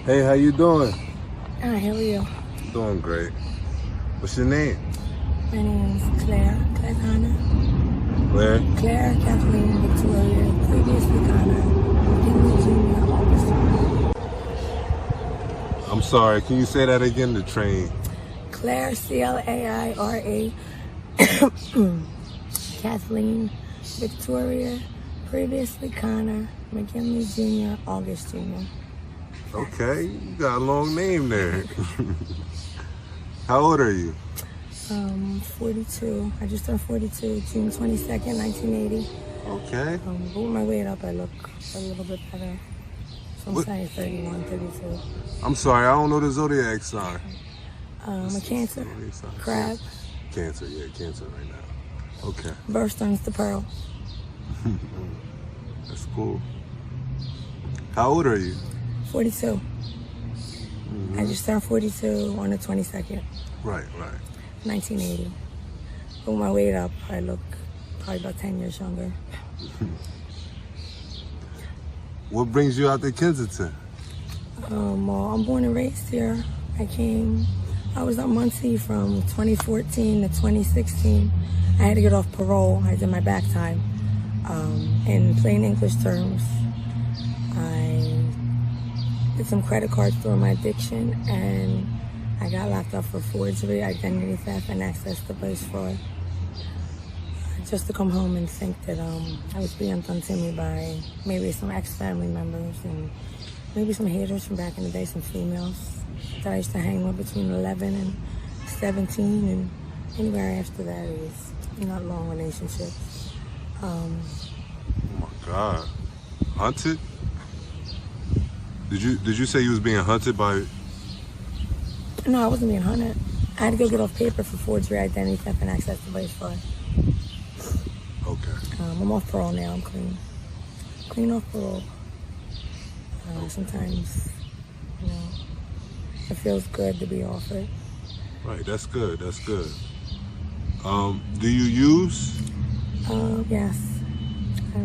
Hey, how you doing? Hi, how are you? Doing great. What's your name? My name is Clara. Claire? Clara Kathleen Victoria, previously Connor, McKinley Jr., August. I'm sorry, can you say that again? The train. Claire, Claira, Kathleen Victoria, previously Connor, McKinley Jr., August Jr. Okay, you got a long name there. How old are you? 42. I just turned 42, June 22nd, 1980. Okay. But with my weight up, I look a little bit better. So I'm saying 31, 32. I'm sorry, I don't know the zodiac sign. A Cancer, crab. Cancer, yeah, Cancer right now. Okay. Birthstone's the pearl. That's cool. How old are you? 42. Mm-hmm. I just turned 42 on the 22nd. Right. 1980. But with my weight up, I look probably about 10 years younger. What brings you out to Kensington? Well, I'm born and raised here. I was at Muncie from 2014 to 2016. I had to get off parole. I did my back time. In plain English terms, I did some credit cards through my addiction, and I got locked up for forgery, identity theft, and access to place fraud. Just to come home and think that I was being done to me by maybe some ex-family members and maybe some haters from back in the day, some females that I used to hang with between 11 and 17, and anywhere after that it was not long relationships. Oh my God, hunted? Did you say you was being hunted by? No, I wasn't being hunted. I had to go get off paper for forgery, identity theft, and access to place fraud. Okay. I'm off parole now. I'm clean. Clean off parole. Sometimes, it feels good to be off it. Right, that's good. Do you use? Yes. I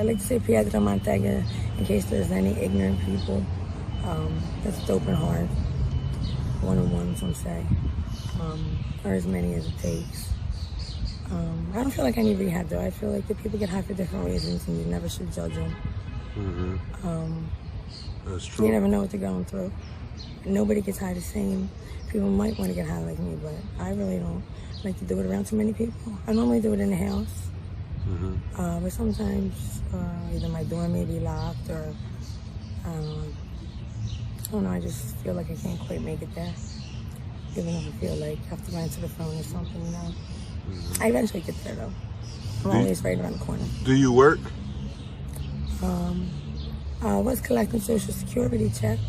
like to say Piedra Mantega in case there's any ignorant people. That's dope and hard. One-on-one, some say. Or as many as it takes. I don't feel like I need rehab though. I feel like that people get high for different reasons and you never should judge them. Mm-hmm. That's true. You never know what they're going through. Nobody gets high the same. People might want to get high like me, but I really don't like to do it around too many people. I normally do it in the house. Mm-hmm. But sometimes either my door may be locked or I don't know, I just feel like I can't quite make it there. Even if I feel like I have to go into the phone or something, Mm-hmm. I eventually get there though. I'm always right around the corner. Do you work? I was collecting Social Security check.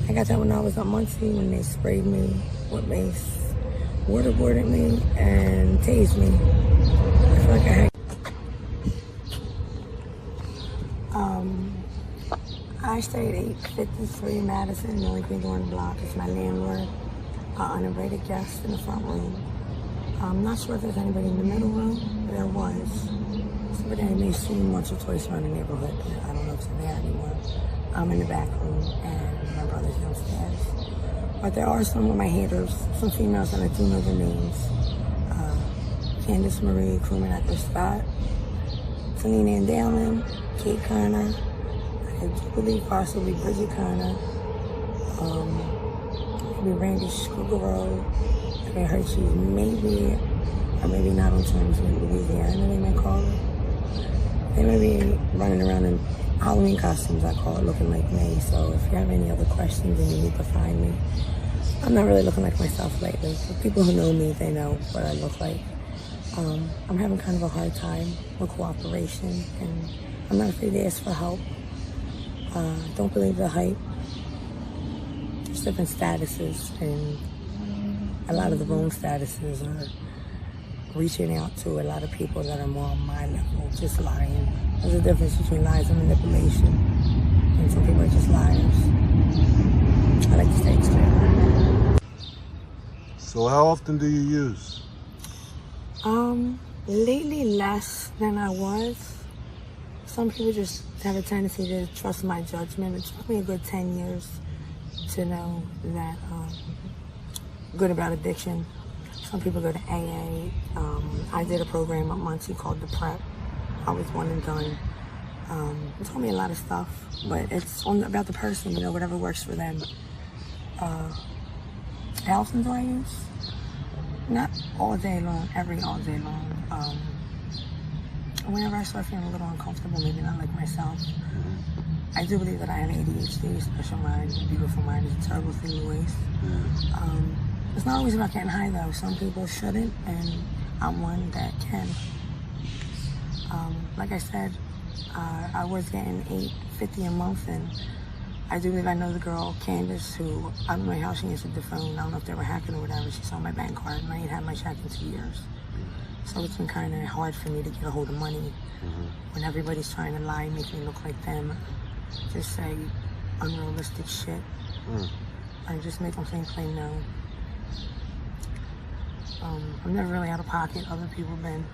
I got that when I was at Muncie when they sprayed me with mace, waterboarded me, and tased me. I feel like I had. I stay at 853 Madison, the only thing on the block is my landlord. Uninvited guest in the front room. I'm not sure if there's anybody in the middle room, but there was. Somebody I may have seen once or twice around the neighborhood, but I don't know if they're there anymore. I'm in the back room and my brother's downstairs. But there are some of my haters, some females that I do know their names. Candace Marie Crewman Ecker Scott, Selena Andalin, Kate Connor, I do believe possibly Bridget Connor, maybe Randy Scrugaro, I heard she's maybe, or maybe not on terms with Louisiana, they may call her. They may be running around in Halloween costumes, I call it, looking like me. So if you have any other questions and you need to find me, I'm not really looking like myself lately. For people who know me, they know what I look like. I'm having kind of a hard time with cooperation, and I'm not afraid to ask for help. Don't believe the hype. There's different statuses, and a lot of the wrong statuses are reaching out to a lot of people that are more on my level, just lying. There's a difference between lies and manipulation, and some people are just liars. I like to stay extreme. So how often do you use? Lately less than I was. Some people just have a tendency to trust my judgment. It took me a good 10 years to know that good about addiction. Some people go to AA. I did a program at Muncie called The Prep. I was one and done. It taught me a lot of stuff, but it's about the person, whatever works for them. How often do I use? Not all day long, all day long. Whenever I start feeling a little uncomfortable, maybe not like myself, I do believe that I have ADHD, special mind, beautiful mind is a terrible thing to waste. It's not always about getting high though. Some people shouldn't, and I'm one that can. Like I said, I was getting $8.50 a month, and I do believe I know the girl, Candace, who I don't know how she answered the phone. I don't know if they were hacking or whatever. She saw my bank card, and I ain't had my check in 2 years. So it's been kind of hard for me to get a hold of money when everybody's trying to lie, make me look like them, just say unrealistic shit, and just make them think plain no. I'm never really out of pocket. Other people been.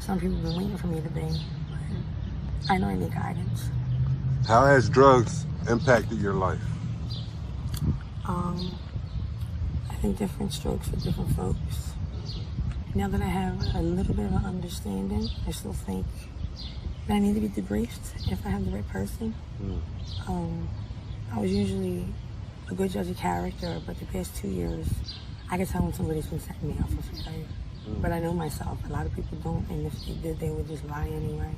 Some people have been waiting for me to be. But I know I need guidance. How has drugs impacted your life? I think different strokes for different folks. Now that I have a little bit of an understanding, I still think that I need to be debriefed if I have the right person. I was usually a good judge of character, but the past 2 years, I can tell when somebody's been setting me up for failure. But I know myself. A lot of people don't, and if they did, they would just lie anyway.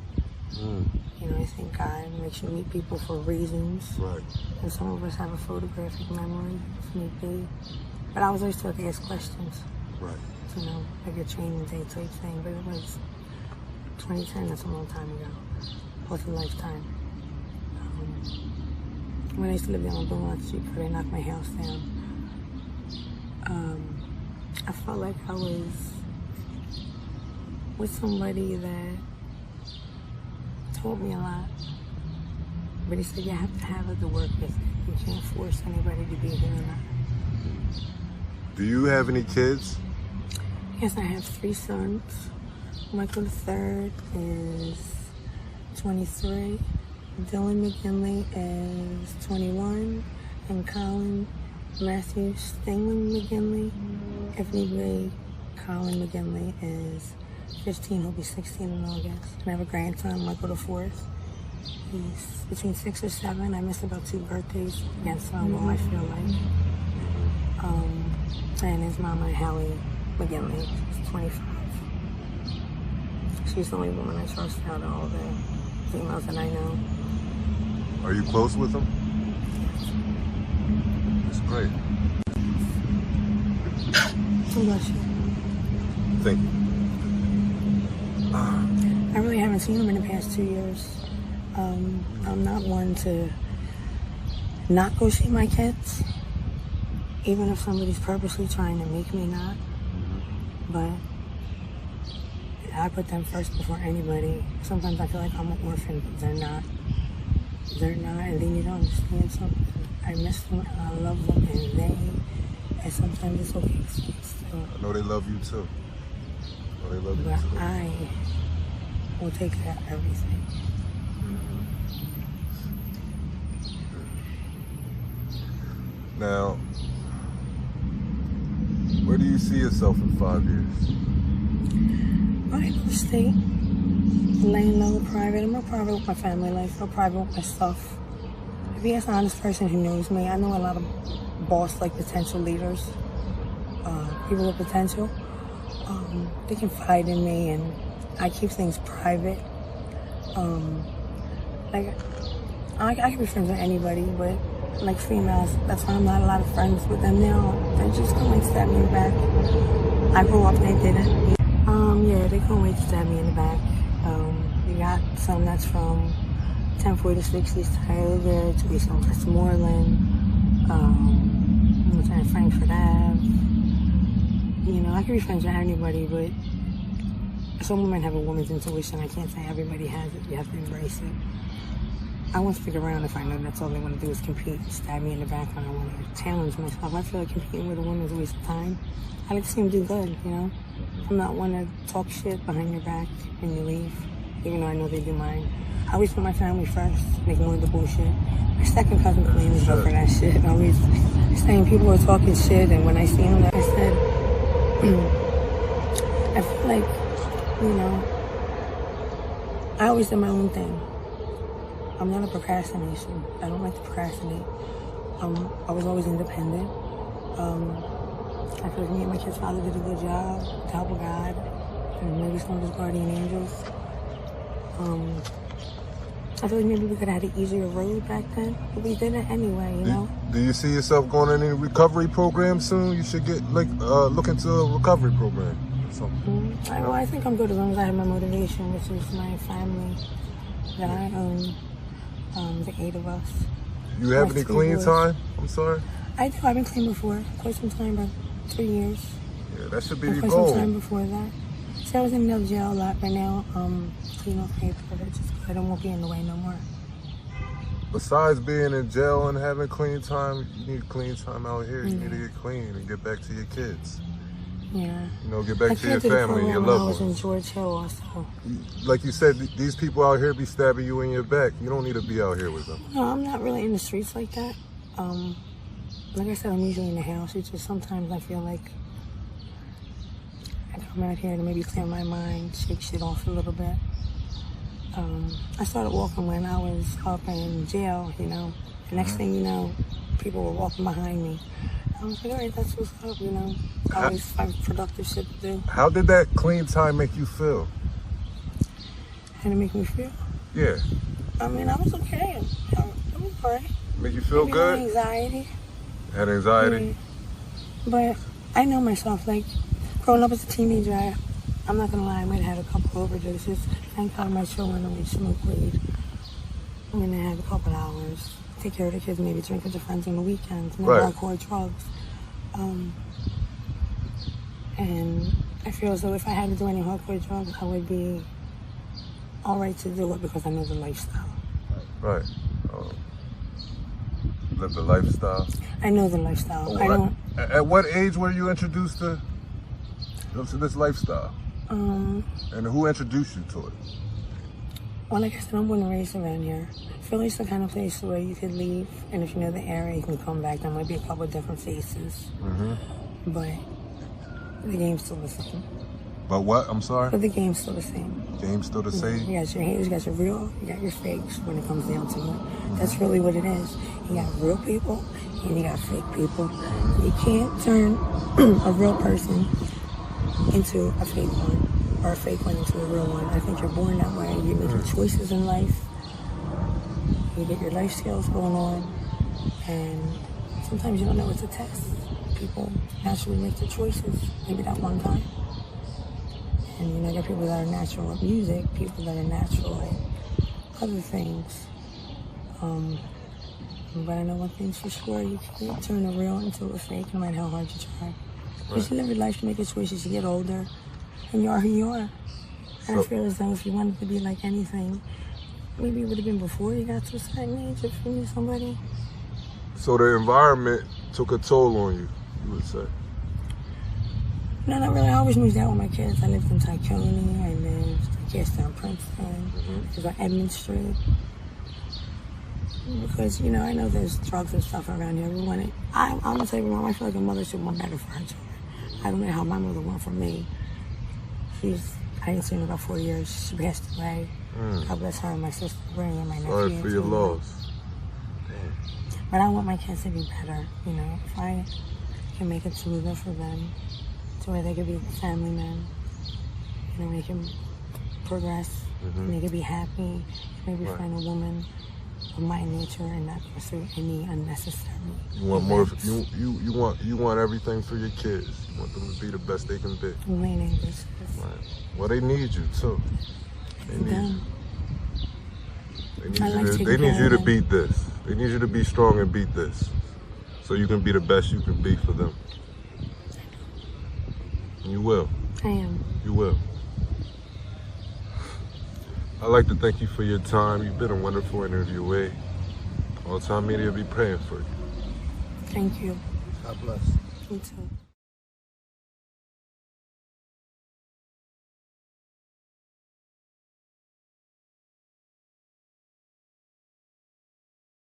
I think God makes you meet people for reasons. Right. And some of us have a photographic memory, if need be. But I was always taught to ask questions. Right. Like a training day type thing. But it was 2010, that's a long time ago. Both a lifetime. When I used to live down on Beaumont Street, before they knocked my house down, I felt like I was with somebody that taught me a lot. But he said you have to have it to work with. You can't force anybody to be here or not. Do you have any kids? Yes, I have 3 sons. Michael III is 23. Dylan McGinley is 21. And Colin Matthew Stingland McGinley, if need be, Colin McGinley is 15. He'll be 16 in August. And I have a grandson, Michael IV. He's between 6 or 7. I missed about 2 birthdays against my will, I feel like. And his mama, Hallie McGinley, is 25. She's the only woman I trust out of all the females that I know. Are you close with them? That's great. Bless you. Thank you. I really haven't seen him in the past 2 years. I'm not one to not go see my kids, even if somebody's purposely trying to make me not. But I put them first before anybody. Sometimes I feel like I'm an orphan, but they're not. They're not, and they need to understand something. I miss them, and I love them, and sometimes it's okay to stay still. I know they love you too. But I will take care of everything. Now, where do you see yourself in 5 years? Right, the state, laying low, private. I'm real private with my family life, real private with my stuff. If you ask an honest person who knows me, I know a lot of boss-like potential leaders, people with potential. They confide in me, and I keep things private. I can be friends with anybody, but like females, that's why I'm not a lot of friends with them now. They just come and stab me in the back. I grew up, they didn't. Yeah, they couldn't wait to stab me in the back. We got some that's from 1046 East Tyler to be some Westmoreland, Frankfurt Ave. I can be friends with anybody, but some women have a woman's intuition. I can't say everybody has it. You have to embrace it. I won't stick around if I know that's all they want to do is compete and stab me in the back when I want to challenge myself. I feel like competing with a woman is a waste of time. I like to see them do good, I'm not one to talk shit behind your back and you leave. even though I know they do mine. I always put my family first, ignore the bullshit. My second cousin blames me for that shit. Always saying people are talking shit, and when I see him, like I said, I feel like, you know, I always did my own thing. I'm not a procrastination. I don't like to procrastinate. I was always independent. I feel like me and my kid's father did a good job, with the help of God, and maybe some of his guardian angels. I feel like maybe we could have had an easier road back then, but we did it anyway, you know? Do you see yourself going in any recovery program soon? You should get, like, look into a recovery program or something. Well, I think I'm good as long as I have my motivation, which is my family that I own, the 8 of us. You have any clean time? I'm sorry? I do. I've been clean before. Quite some time, about 3 years. Yeah, that should be and your quite goal. some time before that. See, I was in the jail a lot right now. Clean off paper. It's just good. I won't be in the way no more. Besides being in jail and having clean time, you need clean time out here. You need to get clean and get back to your kids. Yeah. You know, get back to your family and your loved ones. I was in George Hill also. Like you said, these people out here be stabbing you in your back. You don't need to be out here with them. No, I'm not really in the streets like that. Like I said, I'm usually in the house. It's just sometimes I feel like I come out here to maybe clear my mind, shake shit off a little bit. I started walking when I was up in jail, you know. The next thing you know, people were walking behind me. I was like, all right, that's what's up, you know. I always find productive shit to do. How did that clean time make you feel? How did it make me feel? Yeah. I mean, I was okay. I was all right. Make you feel maybe good? Anxiety. Had anxiety? Yeah. But I know myself, like, growing up as a teenager, I'm not gonna lie, I might have had a couple overdoses. Thank God my children only smoke weed. I mean, I had a couple hours. Take care of the kids, maybe drink with your friends on the weekends, no hardcore drugs. And I feel as though if I had to do any hardcore drugs, I would be all right to do it because I know the lifestyle. Right. Live the lifestyle. I know the lifestyle. I don't. At what age were you introduced to this lifestyle? And who introduced you to it? Well, like I said, I'm born and raised around here. Philly's the kind of place where you could leave, and if you know the area, you can come back. There might be a couple of different faces, but the game's still the same. But what? I'm sorry? But the game's still the same. Game's still the same? You got your haters, you got your real, you got your fakes when it comes down to it. That's really what it is. You got real people, and you got fake people. You can't turn a real person into a fake one, or a fake one into a real one. I think you're born that way. You make your choices in life. You get your life skills going on, and sometimes you don't know what to test. People naturally make their choices, maybe that one time. And you know, there are people that are natural at music, people that are natural at other things. But I know one thing's for sure, you can't turn a real into a fake no matter how hard you try. Because you live your life, you make your choices, you get older, and you are who you are. And I feel as though if you wanted to be like anything, maybe it would have been before you got to a certain age if you knew somebody. So the environment took a toll on you, you would say? No, not really. I always moved out with my kids. I lived in Tycoon, I lived in Princeton, I lived on Edmond Street. Because, you know, I know there's drugs and stuff around here. I'm gonna tell you, Mom, I feel like a mother should want better for her children. I don't know how my mother went for me. I didn't see her in about 4 years. She passed away. God bless her and my sister, and my nephew. Sorry for your loss. But I want my kids to be better, you know. If I can make it smoother for them, to where they could be family men, you know, they can progress, and they can be happy, maybe find a woman of my nature and not go through any unnecessary. You want more? You want everything for your kids. You want them to be the best they can be. Right. Well, they need you too. They need you. They need you to beat this. They need you to be strong and beat this, so you can be the best you can be for them. And you will. I am. You will. I'd like to thank you for your time. You've been a wonderful interviewee. All Time Media will be praying for you. Thank you. God bless. You too.